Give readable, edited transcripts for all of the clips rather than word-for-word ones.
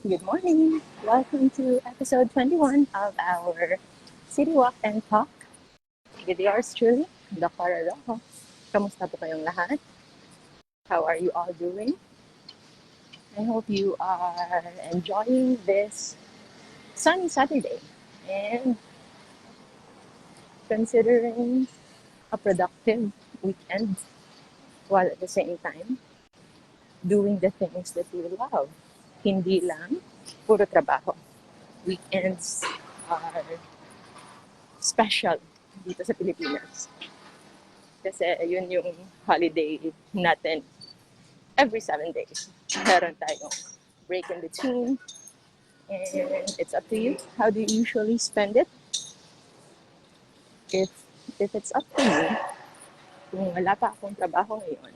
Good morning! Welcome to episode 21 of our City Walk and Talk with yours truly, Dr. Rojo. Kamusta po kayong lahat? How are you all doing? I hope you are enjoying this sunny Saturday and considering a productive weekend while at the same time doing the things that you love. Hindi lang puro trabaho. Weekends are special dito sa Pilipinas. Kasi yun yung holiday natin every 7 days. Meron tayong break in between. And it's up to you. How do you usually spend it? If it's up to me, kung wala pa akong trabaho ngayon,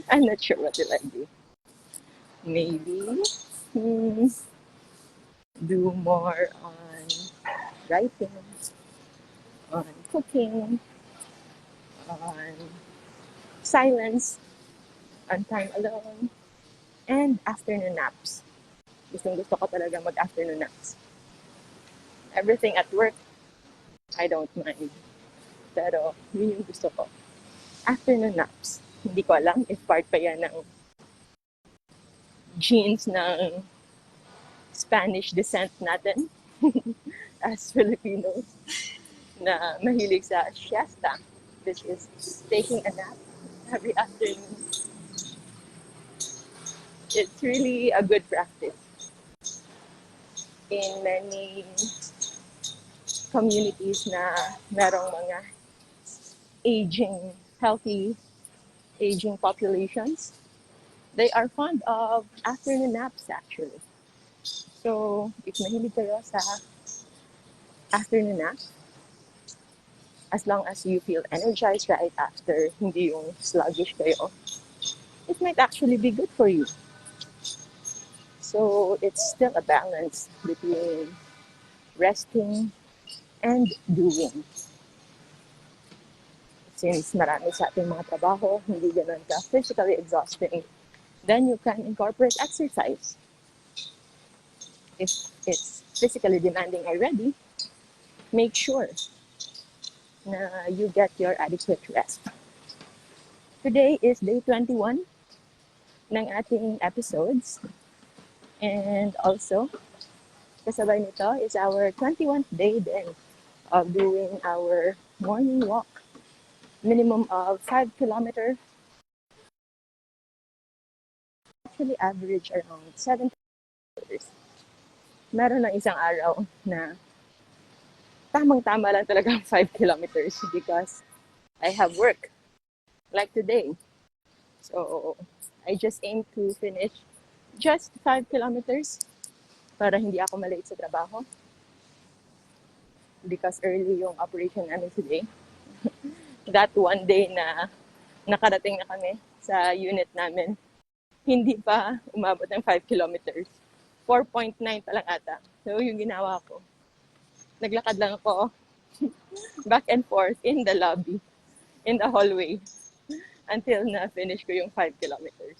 I'm not sure what will I do. Maybe do more on writing, on cooking, on silence, on time alone, and afternoon naps. Gusto ko talaga mag-afternoon naps. Everything at work, I don't mind. Pero yun yung gusto ko. Afternoon naps. Hindi ko alam if part pa yan ng genes ng Spanish descent natin as Filipinos na mahilig sa siesta, which is taking a nap every afternoon. It's really a good practice. In many communities na merong mga healthy aging populations, they are fond of afternoon naps actually. So, if mahilig kayo sa afternoon nap, as long as you feel energized right after, hindi yung sluggish kayo, it might actually be good for you. So, it's still a balance between resting and doing. Since marami sa ating mga trabaho, hindi ganun ka physically exhausting, then you can incorporate exercise. If it's physically demanding already, make sure na you get your adequate rest. Today is day 21 ng ating episodes. And also, kasabay nito is our 21st day din of doing our morning walk. Minimum of 5 kilometers. Actually average around 7 kilometers. Meron ng isang araw na tamang-tama lang talaga 5 kilometers because I have work like today. So I just aim to finish just 5 kilometers para hindi ako malate sa trabaho because early yung operation namin today. That one day na nakarating na kami sa unit namin, hindi pa umabot ng 5 kilometers. 4.9 pa lang ata. So yung ginawa ko, naglakad lang ako back and forth in the lobby, in the hallway, until na-finish ko yung 5 kilometers.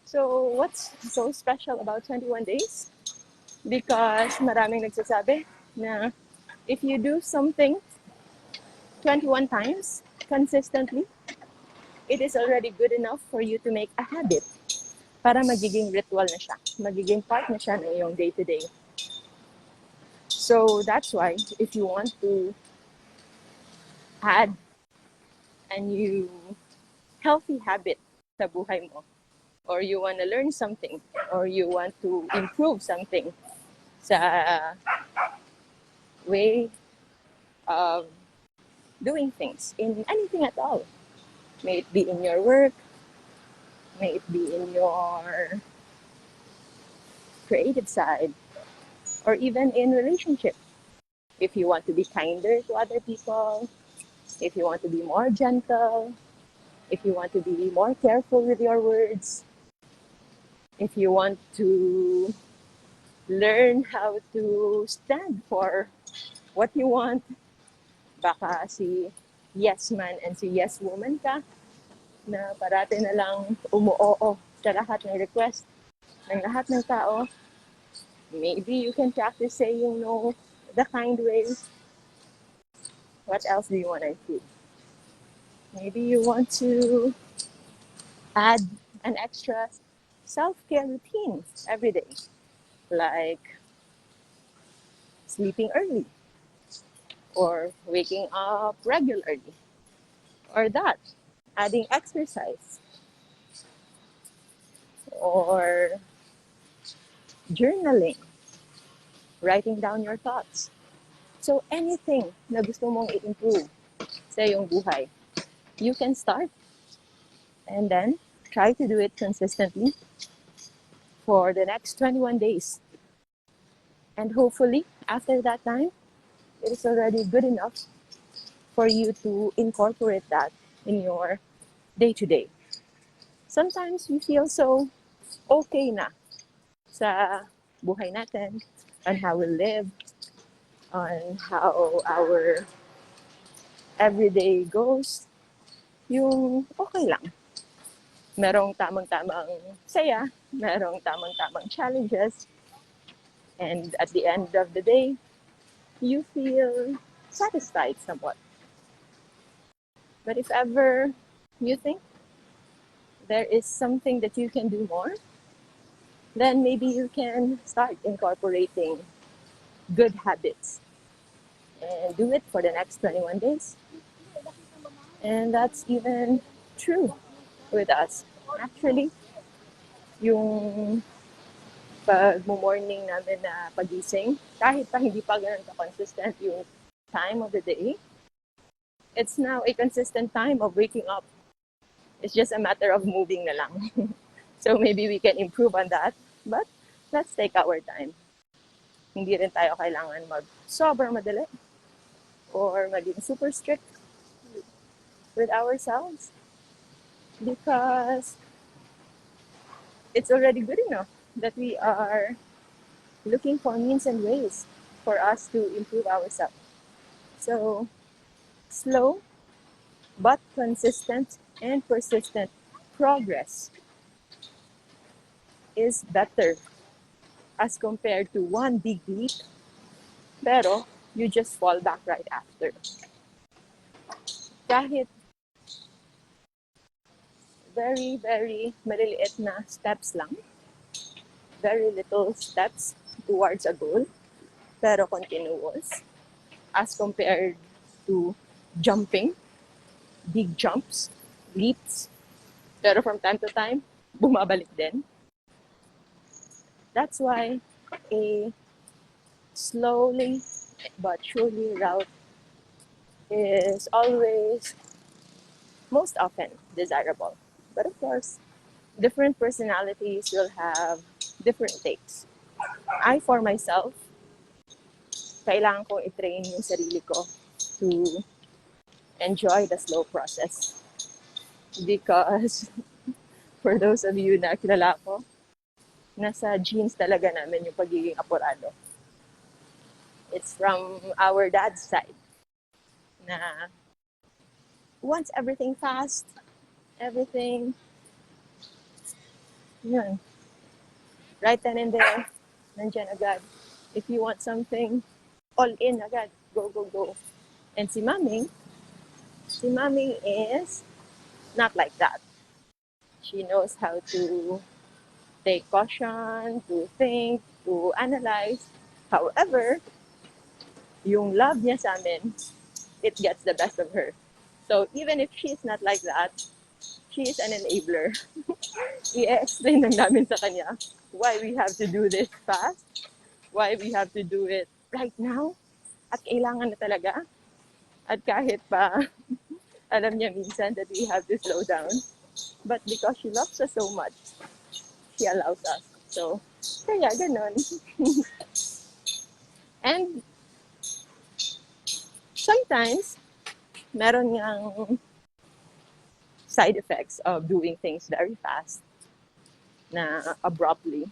So what's so special about 21 days? Because maraming nagsasabi na if you do something 21 times consistently, it is already good enough for you to make a habit para magiging ritual na siya. Magiging part na siya ng iyong day-to-day. So that's why if you want to add a new healthy habit sa buhay mo, or you want to learn something, or you want to improve something sa way of doing things in anything at all. May it be in your work, may it be in your creative side, or even in relationship. If you want to be kinder to other people, if you want to be more gentle, if you want to be more careful with your words, if you want to learn how to stand for what you want, baka si yes man and si yes woman ka na parati na lang umuoo sa lahat ng request ng lahat ng tao. Maybe you can practice saying no the kind way. What else do you want to improve? Maybe you want to add an extra self-care routine every day, like sleeping early or waking up regularly, or that, adding exercise or journaling, writing down your thoughts. So anything na gusto mong i-improve sa iyong buhay, you can start and then try to do it consistently for the next 21 days. And hopefully, after that time, it is already good enough for you to incorporate that in your day-to-day. Sometimes we feel so okay na sa buhay natin, on how we live, on how our everyday goes, yung okay lang. Merong tamang-tamang saya, merong tamang-tamang challenges, and at the end of the day, you feel satisfied somewhat. But if ever you think there is something that you can do more, then maybe you can start incorporating good habits and do it for the next 21 days. And that's even true with us. Actually, yung pag-morning namin na pagising, kahit pa hindi pa ganun ka-consistent yung time of the day, it's now a consistent time of waking up. It's just a matter of moving na lang. So maybe we can improve on that, but let's take our time. Hindi rin tayo kailangan mag-sobrang madali or maging super strict with ourselves because it's already good enough that we are looking for means and ways for us to improve ourselves. So, slow but consistent and persistent progress is better as compared to one big leap, pero you just fall back right after. Kahit very, very maliliit na steps lang, very little steps towards a goal, pero continuous, as compared to jumping, big jumps, leaps, pero from time to time, bumabalik din. That's why a slowly but surely route is always most often desirable. But of course, different personalities will have different takes. I, for myself, kailangan kong i-train yung sarili ko to enjoy the slow process. Because for those of you na kilala ko, nasa genes talaga namin yung pagiging apurado. It's from our dad's side na wants everything fast, everything, yun. Right then and there, nandyan agad. If you want something, all in agad. Go, go, go. And si Maming is not like that. She knows how to take caution, to think, to analyze. However, yung love niya sa amin, it gets the best of her. So even if she's not like that, she is an enabler. I-explain lang namin sa kanya why we have to do this fast, why we have to do it right now, at kailangan na talaga. At kahit pa alam niya minsan that we have to slow down, but because she loves us so much, she allows us. So, kaya ganon. And sometimes, meron ngang side effects of doing things very fast na abruptly.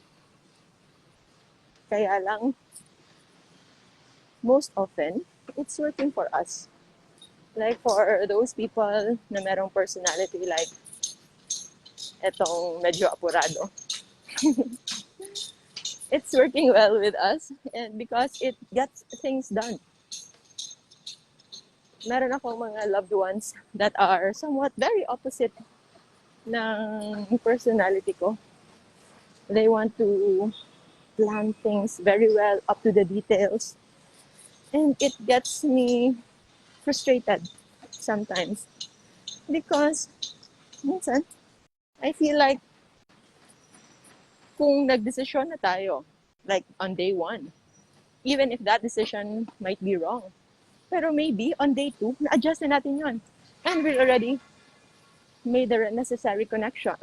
Kaya lang, most often, it's working for us. Like for those people na merong personality like etong medyo apurado. it's working well with us and because it gets things done. Meron akong mga loved ones that are somewhat very opposite ng personality ko. They want to plan things very well, up to the details. And it gets me frustrated sometimes. Because, minsan, I feel like kung nagdesisyon na tayo, like on day 1, even if that decision might be wrong, pero maybe on day 2, na-adjust na natin yon. And we already made the necessary correction.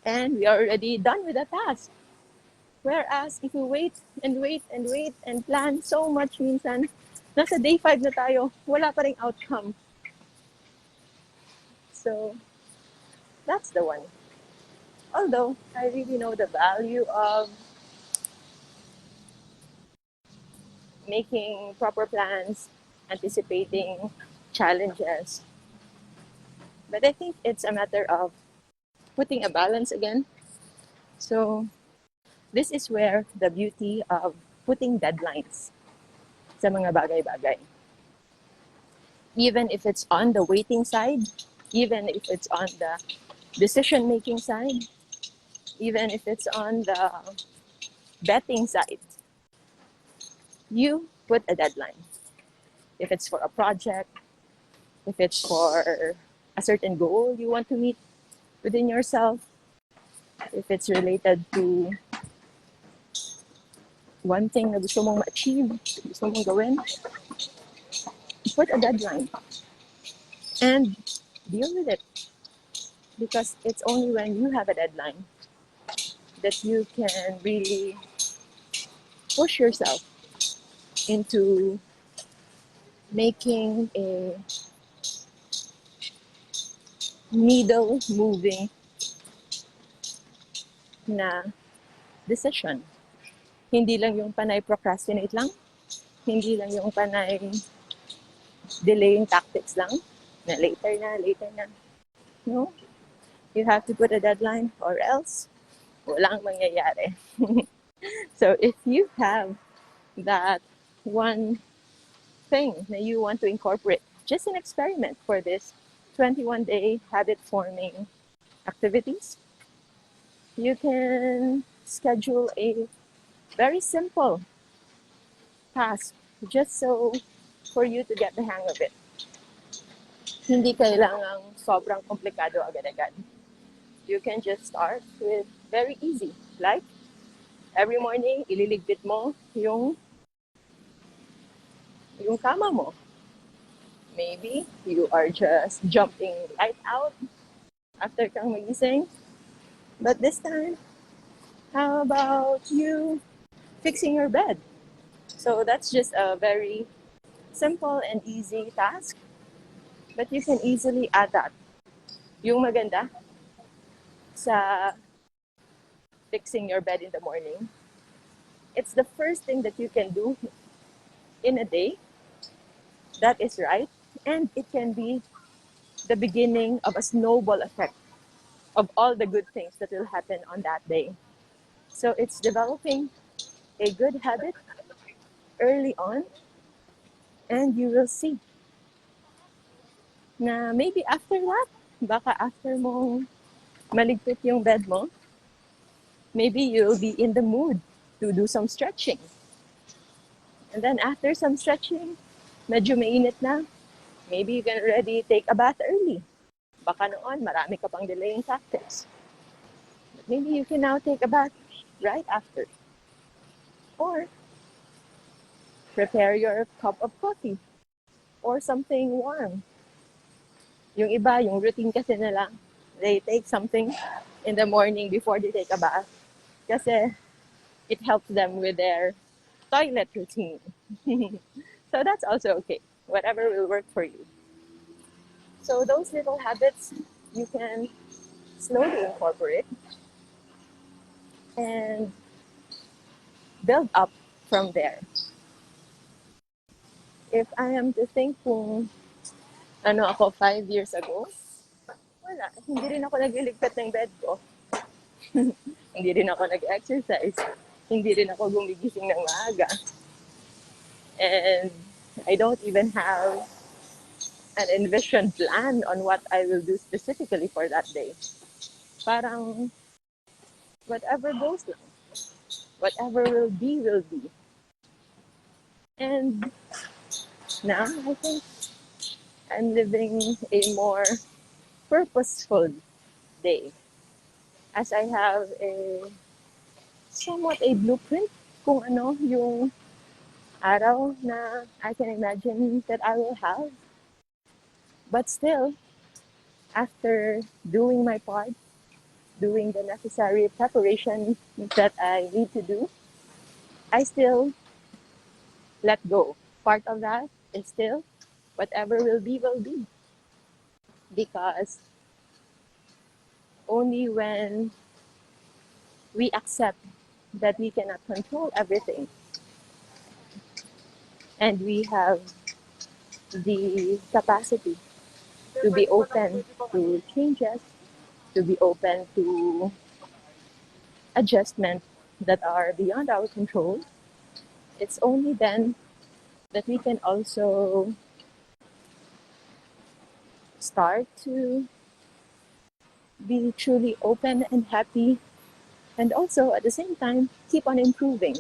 And we are already done with the task. Whereas if we wait and wait and wait and plan so much, minsan, nasa day 5 na tayo, wala pa ring outcome. So, that's the one. Although, I really know the value of making proper plans, anticipating challenges. But I think it's a matter of putting a balance again. So, this is where the beauty of putting deadlines sa mga bagay-bagay. Even if it's on the waiting side, even if it's on the decision-making side, even if it's on the betting side, you put a deadline. If it's for a project, if it's for a certain goal you want to meet within yourself, if it's related to one thing na gusto mong ma-achieve, gusto mong gawin, put a deadline and deal with it. Because it's only when you have a deadline that you can really push yourself into making a needle moving na decision. Hindi lang yung panay procrastinate lang, hindi lang yung panay delaying tactics lang, na later na. No? You have to put a deadline or else walang mangyayari. So if you have that one thing that you want to incorporate, just an experiment for this 21-day habit-forming activities, you can schedule a very simple task just so for you to get the hang of it. Hindi kailangang sobrang komplikado agad-agad. You can just start with very easy. Like, every morning, ililigpit mo yung kama mo. Maybe you are just jumping right out after kang magising. But this time, how about you fixing your bed? So that's just a very simple and easy task. But you can easily add that. Yung maganda sa fixing your bed in the morning, it's the first thing that you can do in a day that is right, and it can be the beginning of a snowball effect of all the good things that will happen on that day. So it's developing a good habit early on, and you will see na maybe after that, baka after mong maligpit yung bed mo, maybe you'll be in the mood to do some stretching. And then after some stretching, medyo mainit na, maybe you can already take a bath early. Baka noon, marami ka pang delaying tactics. But maybe you can now take a bath right after. Or prepare your cup of coffee or something warm. Yung iba, yung routine kasi nila, they take something in the morning before they take a bath. Kasi it helps them with their toilet routine. So that's also okay. Whatever will work for you. So those little habits you can slowly incorporate and build up from there. If I am to think kung ako 5 years ago, wala. Hindi rin ako nagliligpit ng bed ko. Hindi rin ako nag-exercise. Hindi rin ako gumigising ng maaga. And I don't even have an envisioned plan on what I will do specifically for that day. Parang whatever goes lang. Whatever will be, will be. And now I think I'm living a more purposeful day as I have somewhat a blueprint kung ano yung araw na I can imagine that I will have. But still, after doing my part, doing the necessary preparation that I need to do, I still let go. Part of that is still whatever will be, will be. Because only when we accept that we cannot control everything and we have the capacity to be open to changes, to be open to adjustments that are beyond our control, it's only then that we can also start to be truly open and happy, and also at the same time keep on improving.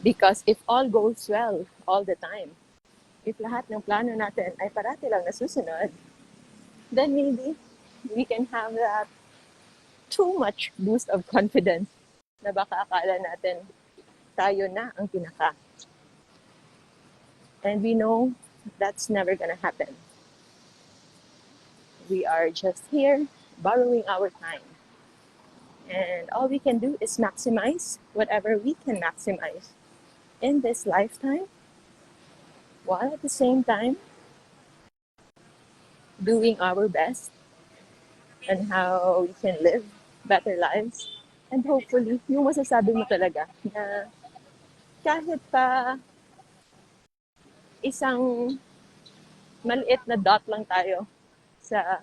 Because if all goes well all the time, if lahat ng plano natin ay parati lang nasusunod, then maybe we can have that too much boost of confidence na baka akala natin tayo na ang pinaka. And we know that's never gonna happen. We are just here borrowing our time. And all we can do is maximize whatever we can maximize in this lifetime, while at the same time doing our best and how we can live better lives. And hopefully, yung masasabi mo talaga na kahit pa isang maliit na dot lang tayo sa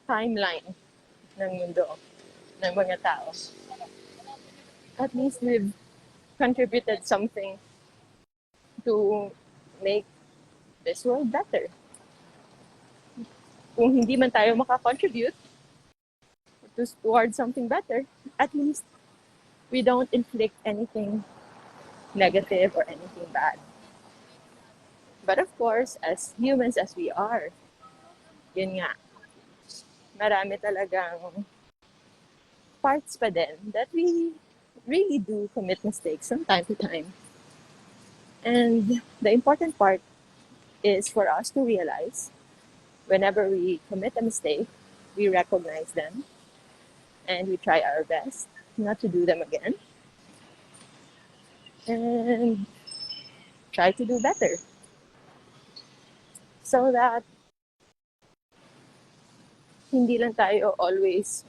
timeline ng mundo, ng mga tao, at least we've contributed something to make this world better. Kung hindi man tayo makakontribute towards something better, at least we don't inflict anything negative or anything bad. But of course, as humans as we are, yun nga, marami talagang parts pa din that we really do commit mistakes from time to time. And the important part is for us to realize whenever we commit a mistake, we recognize them and we try our best not to do them again and try to do better so that hindi lang tayo always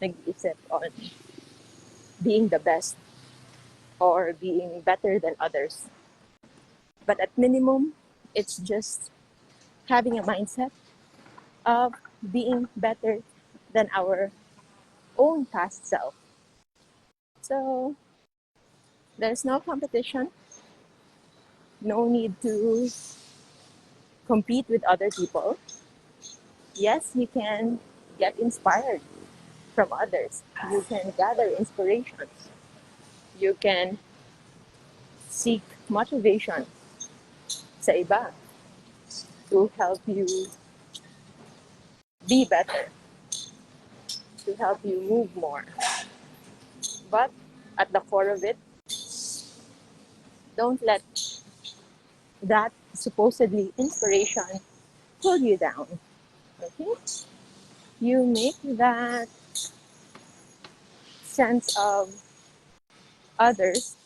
nag-iisip on being the best or being better than others. But at minimum, it's just having a mindset of being better than our own past self. So there's no competition, no need to compete with other people. Yes, you can get inspired from others. You can gather inspirations. You can seek motivation sa iba to help you be better, to help you move more. But at the core of it, don't let that supposedly inspiration pull you down. Okay? You make that sense of others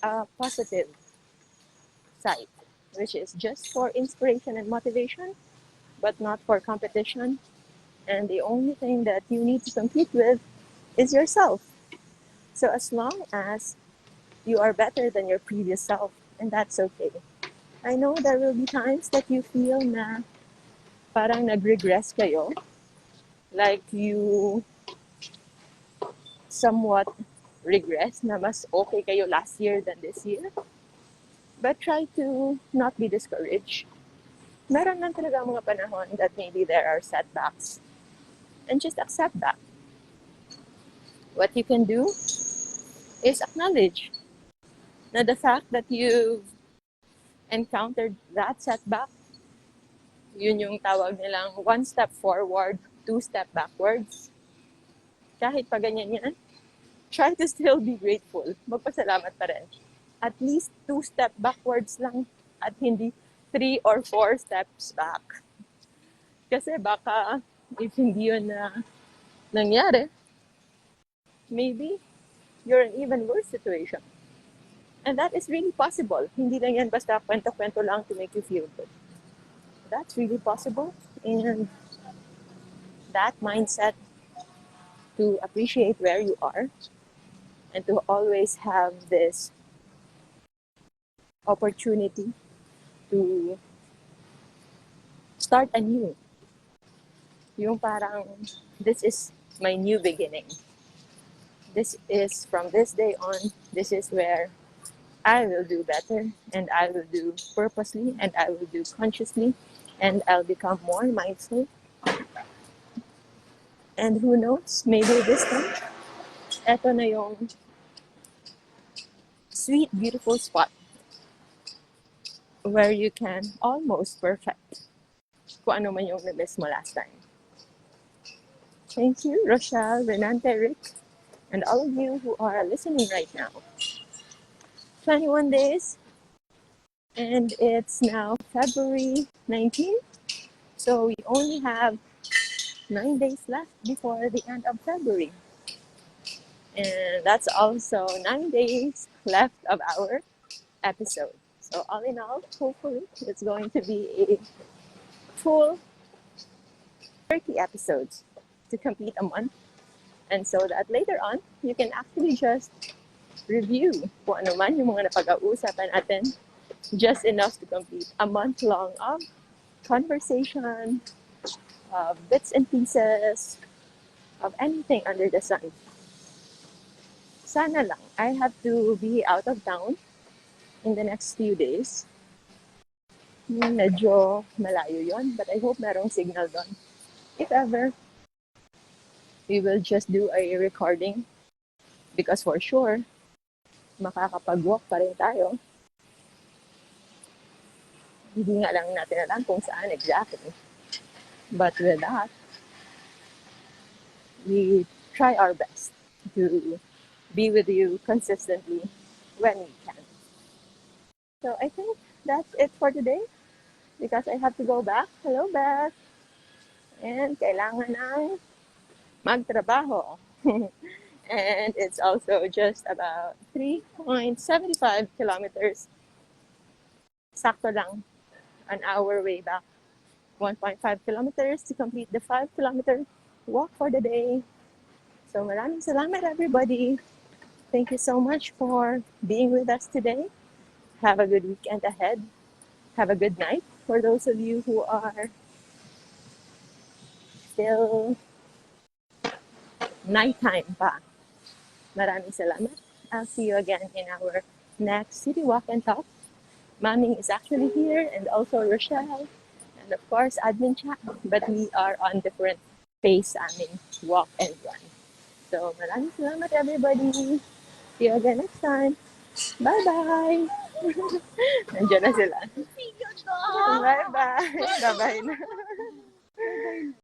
a positive side, which is just for inspiration and motivation, but not for competition. And the only thing that you need to compete with is yourself. So as long as you are better than your previous self, and that's okay. I know there will be times that you feel na parang nag-regress kayo, like you somewhat regress na mas okay kayo last year than this year. But try to not be discouraged. Meron lang talaga mga panahon that maybe there are setbacks. And just accept that. What you can do is acknowledge na the fact that you've encountered that setback, yun yung tawag nilang 1 step forward, 2 step backwards. Kahit pa ganyan yan, try to still be grateful. Magpasalamat pa rin. At least 2 step backwards lang at hindi 3 or 4 steps back. Kasi baka if hindi yun na nangyari, maybe you're in even worse situation. And that is really possible. Hindi lang yan basta kwento-kwento lang to make you feel good. That's really possible. And that mindset to appreciate where you are and to always have this opportunity to start anew. Yung parang, this is my new beginning. This is from this day on, this is where I will do better, and I will do purposely, and I will do consciously, and I'll become more mindful. And who knows, maybe this time, eto na yung sweet, beautiful spot where you can almost perfect kung ano man yung na-miss mo last time. Thank you, Rochelle, Renante, Rick, and all of you who are listening right now. 21 days, and it's now February 19th, so we only have 9 days left before the end of February, and that's also 9 days left of our episode. So all in all, hopefully it's going to be a full 30 episodes to complete a month, and so that later on you can actually just review kung ano man yung mga napag-uusapan natin, just enough to complete a month long of conversation, of bits and pieces, of anything under the sun. Sana lang, I have to be out of town in the next few days. Medyo malayo yon, but I hope merong signal doon. If ever, we will just do a recording because for sure, makakapag-walk pa rin tayo. Hindi nga lang natin alam kung saan exactly. But with that, we try our best to be with you consistently when we can. So I think that's it for today because I have to go back. Hello, Beth! And kailangan ng magtrabaho. And it's also just about 3.75 kilometers. Sakto lang, an hour way back. 1.5 kilometers to complete the 5-kilometer walk for the day. So maraming salamat, everybody. Thank you so much for being with us today. Have a good weekend ahead. Have a good night for those of you who are still nighttime pa. Maraming salamat. I'll see you again in our next City Walk and Talk. Maming is actually here, and also Rochelle, and of course Admin Chat, but we are on different pace aming walk and run. So maraming salamat, everybody. See you again next time. Bye-bye! Nandiyan na sila. Bye-bye! Bye-bye na.